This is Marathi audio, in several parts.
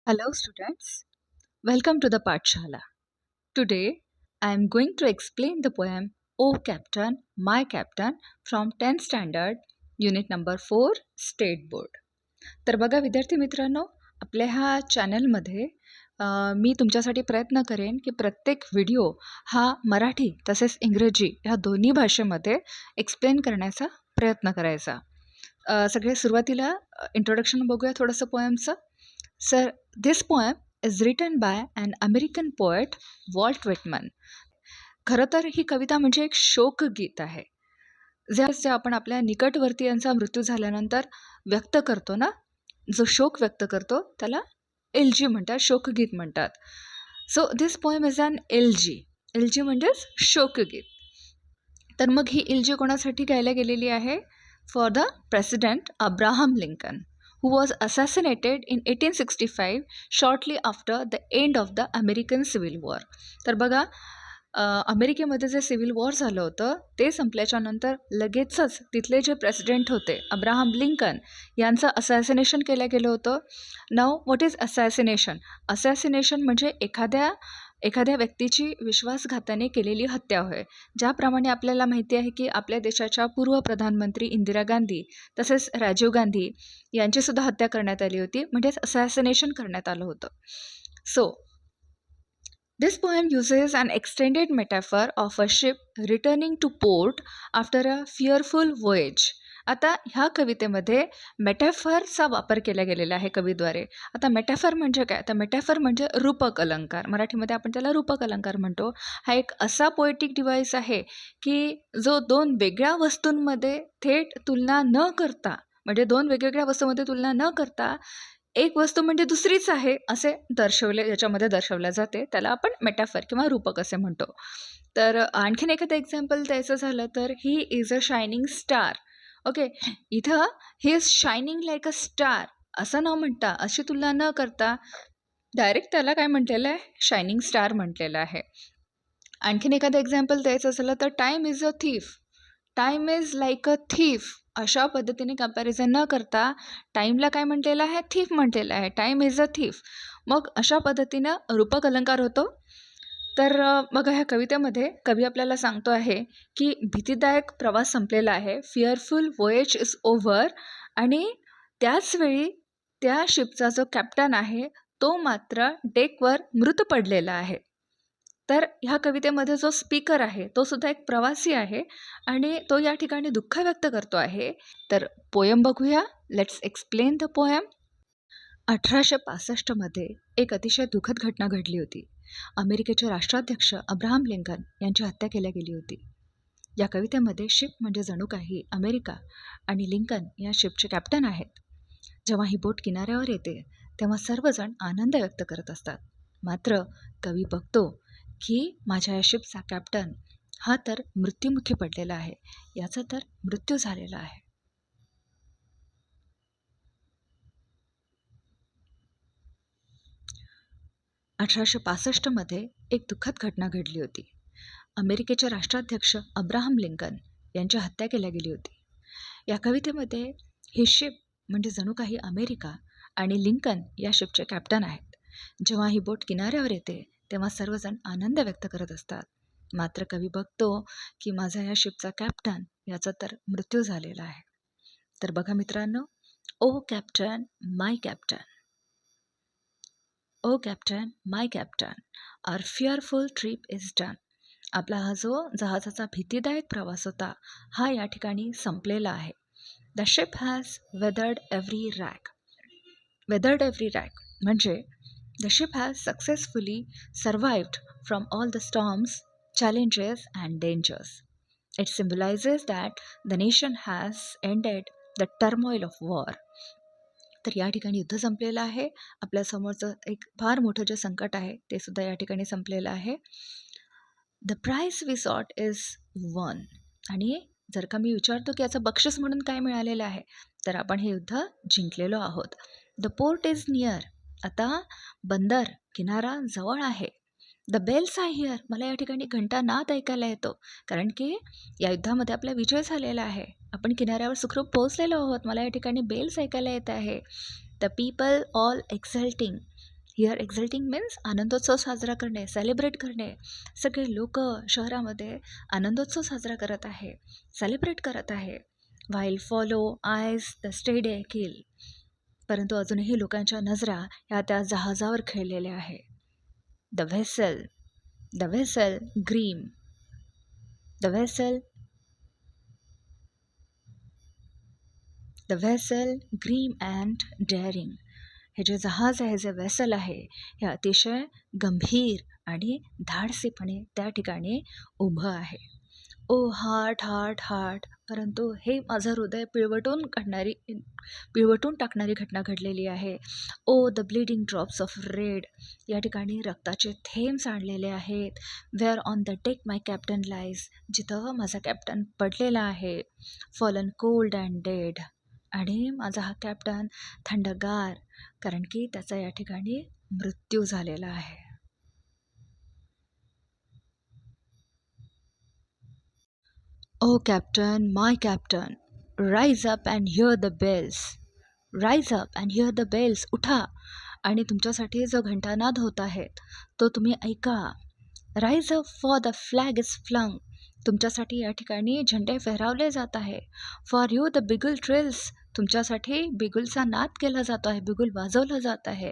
Hello, students. Welcome to the Pathshala. Today, I am going to explain the poem O Captain, My Captain from 10th Standard, Unit number 4, State Board. तर बघा विद्यार्थी मित्रांनो, आपल्या ह्या चॅनलमध्ये मी तुमच्यासाठी प्रयत्न करेन की प्रत्येक व्हिडिओ हा मराठी तसेच इंग्रजी ह्या दोन्ही भाषेमध्ये एक्सप्लेन करण्याचा प्रयत्न करायचा. सगळे सुरुवातीला इंट्रोडक्शन बघूया थोडंसं पोएमचं. Sir, this poem is written by an American poet Walt Whitman. खरं तर ही कविता म्हणजे एक शोकगीत आहे. जे आपण आपल्या निकटवर्तीयांचा मृत्यू झाल्यानंतर व्यक्त करतो ना, जो शोक व्यक्त करतो त्याला एलजी म्हणतात, शोकगीत म्हणतात. So this poem is an elegy. Elegy म्हणजेच शोकगीत. तर मग ही एलजी कोणासाठी गायला गेलेली आहे? For the president Abraham Lincoln, who was assassinated in 1865 shortly after the end of the American Civil War. तर बघा, अमेरिकेमध्ये जे सिव्हिल वॉर झालं होतं ते संपल्याच्या नंतर लगेचच तिथले जे प्रेसिडेंट होते अब्राहम लिंकन यांचं असॅसिनेशन केलं गेलं होतं. नाव व्हॉट इज असॅसिनेशन? असॅसिनेशन म्हणजे एखाद्या व्यक्तीची विश्वासघाताने केलेली हत्या होय. ज्याप्रमाणे आपल्याला माहिती आहे की आपल्या देशाच्या पूर्व प्रधानमंत्री इंदिरा गांधी तसेच राजीव गांधी यांचीसुद्धा हत्या करण्यात आली होती, म्हणजेच असॅसिनेशन करण्यात आलं होतं. So this poem uses an extended metaphor of a ship returning to port after a fearful voyage. आता ह्या कवितेमध्ये मेटॅफरचा वापर केला गेलेला आहे कवीद्वारे. आता मेटॅफर म्हणजे काय? आता मेटॅफर म्हणजे रूपक अलंकार. मराठीमध्ये आपण त्याला रूपक अलंकार म्हणतो. हा एक असा पोएटिक डिव्हाइस आहे की जो दोन वेगळ्या वस्तूंमध्ये थेट तुलना न करता, म्हणजे दोन वेगवेगळ्या वस्तूंमध्ये तुलना न करता एक वस्तू म्हणजे दुसरीच आहे असे याच्यामध्ये दर्शवल्या जाते. त्याला आपण मेटाफर किंवा रूपक असे म्हणतो. तर आणखीन एखादं एक्झाम्पल द्यायचं झालं तर he is a shining star. Okay, इथं he is shining like a star असं न म्हणता, अशी तुलना न करता डायरेक्ट त्याला काय म्हटलेलं आहे? शायनिंग स्टार म्हटलेलं आहे. आणखीन एखादं एक्झाम्पल द्यायचं झालं तर time is a thief. Time is like a thief अशा पद्धतीने कंपॅरिझन न करता टाईमला काय म्हटलेलं आहे? थीफ म्हटलेलं आहे. Time is a thief. मग अशा पद्धतीनं रूपक अलंकार होतो. तर बघा, ह्या कवितेमध्ये कवी आपल्याला सांगतो आहे की भीतीदायक प्रवास संपलेला आहे, फिअरफुल वोएज इज ओव्हर, आणि त्याचवेळी त्या शिपचा जो कॅप्टन आहे तो मात्र डेकवर मृत पडलेला आहे. तर ह्या कवितेमध्ये जो स्पीकर आहे तो सुद्धा एक प्रवासी आहे आणि तो या ठिकाणी दुःख व्यक्त करतो आहे. तर पोयम बघूया. Let's explain the poem. 1865मध्ये एक अतिशय दुःखद घटना घडली होती. अमेरिकेचे राष्ट्राध्यक्ष अब्राहम लिंकन यांची हत्या केल्या गेली होती. या कवितेमध्ये शिप म्हणजे जणू काही अमेरिका आणि लिंकन या शिपचे कॅप्टन आहेत. जेव्हा ही बोट किनाऱ्यावर येते तेव्हा सर्वजण आनंद व्यक्त करत असतात. मात्र कवी बघतो की माझ्या या शिपचा कॅप्टन हा तर मृत्युमुखी पडलेला आहे, याचा तर मृत्यू झालेला आहे. 1865मध्ये एक दुःखद घटना घडली होती. अमेरिकेचे राष्ट्राध्यक्ष अब्राहम लिंकन यांची हत्या केल्या गेली होती. या कवितेमध्ये ही शिप म्हणजे जणू काही अमेरिका आणि लिंकन या शिपचे कॅप्टन आहेत. जेव्हा ही बोट किनाऱ्यावर येते तेव्हा सर्वजण आनंद व्यक्त करत असतात. मात्र कवी बघतो की माझा या शिपचा कॅप्टन याचा तर मृत्यू झालेला आहे. तर बघा मित्रांनो, O captain, my captain. O captain, my captain, our fearful trip is done. आपला हा जो जहाजाचा भीतीदायक प्रवास होता हा या ठिकाणी संपलेला आहे. The ship has weathered every rack. Weathered every rack म्हणजे the ship has successfully survived from all the storms, challenges and dangers. It symbolizes that the nation has ended the turmoil of war. तर या ठिकाणी युद्ध संपलेलं आहे. आपल्यासमोरचं एक फार मोठं जे संकट आहे ते सुद्धा या ठिकाणी संपलेलं आहे. The prize we sought is won. आणि जर का मी विचारतो की याचं बक्षीस म्हणून काय मिळालेलं आहे, तर आपण हे युद्ध जिंकलेलो आहोत. The port is near. आता बंदर, किनारा जवळ आहे. The bells I hear. मला या ठिकाणी घंटानाद ऐकायला येतो, कारण की या युद्धामध्ये आपला विजय झालेला आहे. आपण किनाऱ्यावर सुखरूप पोहोचलेलो आहोत. मला या ठिकाणी बेल्स ऐकायला येत आहे. The people all exulting. Here exulting means आनंदोत्सव साजरा करणे, सेलिब्रेट करणे. सगळे लोक शहरामध्ये आनंदोत्सव साजरा करत आहे, सेलिब्रेट करत आहे. While follow eyes the steady keel. परंतु अजूनही लोकांच्या नजरा ह्या त्या जहाजावर खेळलेल्या आहे. The vessel grim. The vessel grim and daring. हे जे जहाज आहे, जे वेसल आहे, हे अतिशय गंभीर आणि धाडसीपणे त्या ठिकाणी उभं आहे. O heart heart heart. परंतु हे माझं हृदय पिळवटून टाकणारी घटना घडलेली आहे. O the bleeding drops of red. या ठिकाणी रक्ताचे थेंब सांडलेले आहेत. Where on the deck my captain lies. जिथं माझा कॅप्टन पडलेला आहे. Fallen cold and dead. आणि माझा हा कॅप्टन थंडगार, कारण की त्याचा या ठिकाणी मृत्यू झालेला आहे. O captain, my captain, rise up and hear the bells. Rise up and hear the bells. उठा आणि तुमच्यासाठी जो घंटानाद होत आहेत तो तुम्ही ऐका. Rise up for the flag is flung. तुमच्यासाठी या ठिकाणी झेंडे फहरावले जात आहे. For you the bugle trills. तुमच्यासाठी बिगुलचा नाद केला जातो आहे, बिगुल वाजवलं जात आहे.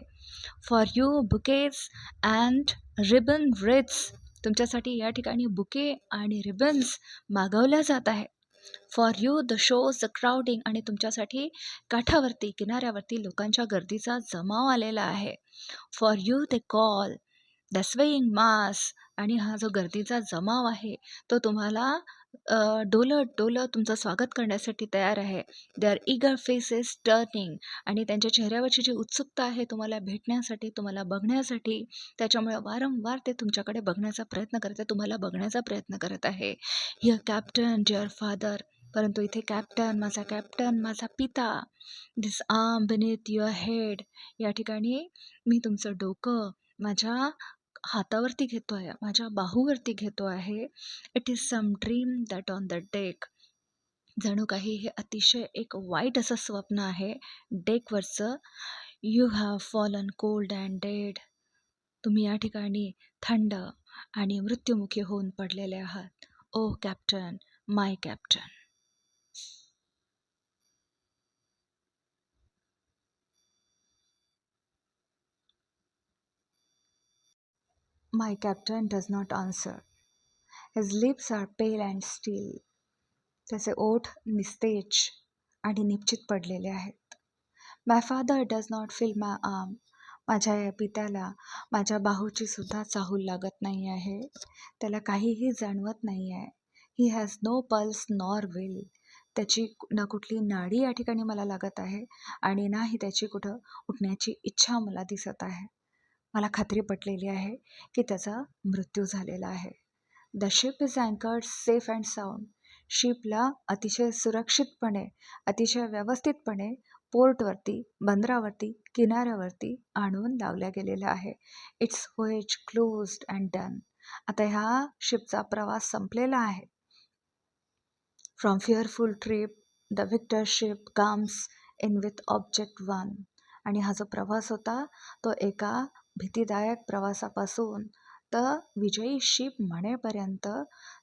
For you bouquets and ribbon wreaths. तुमच्यासाठी या ठिकाणी बुके आणि रिबन्स मागवल्या जात आहे. फॉर यू द शोज द क्राउडिंग. आणि तुमच्यासाठी काठावरती, किनाऱ्यावरती लोकांच्या गर्दीचा जमाव आलेला आहे. For you the call the swaying mass. आणि हा जो गर्दीचा जमाव आहे तो तुम्हाला डोलत तुमचं स्वागत करण्यासाठी तयार आहे. They are eager faces turning. आणि त्यांच्या चेहऱ्यावरची जी उत्सुकता आहे तुम्हाला भेटण्यासाठी, तुम्हाला बघण्यासाठी, त्याच्यामुळे वारंवार ते तुमच्याकडे बघण्याचा प्रयत्न करत आहे, तुम्हाला बघण्याचा प्रयत्न करत आहे. Here captain dear father. परंतु इथे कॅप्टन, माझा पिता. This arm beneath your head. या ठिकाणी मी तुमचं डोकं माझ्या हातावरती घेतो आहे, माझ्या बाहूवरती घेतो आहे. It is some dream that on the deck. जणू काही हे अतिशय एक वाईट असं स्वप्न आहे डेकवरचं. You have fallen cold and dead. तुम्ही या ठिकाणी थंड आणि मृत्युमुखी होऊन पडलेले आहात. O captain, my captain. My captain does not answer. His lips are pale and still. त्याचे ओठ निस्तेज आणि निश्चित पडलेले आहेत. My father does not feel my arm. माझ्या या पित्याला माझ्या बाहूची सुद्धा चाहूल लागत नाही आहे. त्याला काहीही जाणवत नाही आहे. He has no pulse nor will. त्याची ना कुठली नाडी या ठिकाणी मला लागत आहे आणि नाही त्याची कुठं उठण्याची इच्छा मला दिसत आहे. मला खात्री पटलेली आहे की त्याचा मृत्यू झालेला आहे. The ship is anchored safe and sound. शिपला अतिशय सुरक्षितपणे, अतिशय व्यवस्थितपणे पोर्टवरती, बंदरावरती, किनाऱ्यावरती आणून लावल्या गेलेल्या आहे. Its voyage closed and done. आता ह्या शिपचा प्रवास संपलेला आहे. From fearful trip the victor ship comes in with object won. आणि हा जो प्रवास होता तो एका भीतीदायक प्रवासापासून तर विजयी शिप म्हणेपर्यंत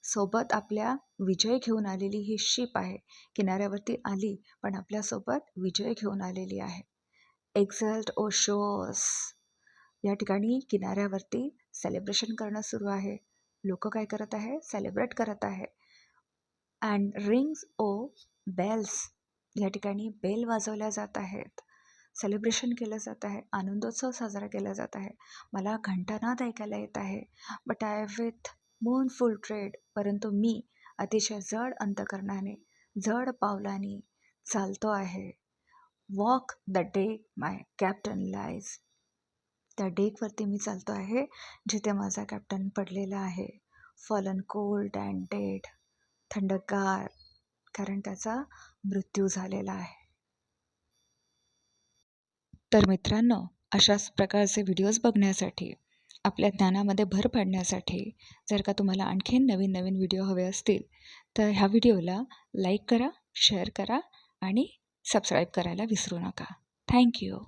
सोबत आपल्या विजय घेऊन आलेली ही शिप आहे. किनाऱ्यावरती आली पण आपल्यासोबत विजय घेऊन आलेली आहे. एक्झल्ट ओ शोर्स. या ठिकाणी किनाऱ्यावरती सेलिब्रेशन करणं सुरू आहे. लोक काय करत आहे? सेलिब्रेट करत आहे. And rings O bells. या ठिकाणी बेल वाजवल्या जात आहेत. सेलिब्रेशन केलं जात आहे, आनंदोत्सव साजरा केला जात आहे. मला घंटानाद ऐकायला येत आहे. But I with mournful tread. परंतु मी अतिशय जड अंतकरणाने, जड पावलाने चालतो आहे. Walk the deck my captain lies. त्या डेकवरती मी चालतो आहे जिथे माझा कॅप्टन पडलेला आहे. Fallen cold and dead. थंडगार, कारण त्याचा मृत्यू झालेला आहे. तर मित्रांनो, अशाच प्रकारचे व्हिडिओज बघण्यासाठी, आपल्या ज्ञानामध्ये भर पाडण्यासाठी जर का तुम्हाला आणखीन नवीन व्हिडिओ हवे असतील तर ह्या व्हिडिओला लाईक करा, शेअर करा आणि सबस्क्राईब करायला विसरू नका. थँक्यू.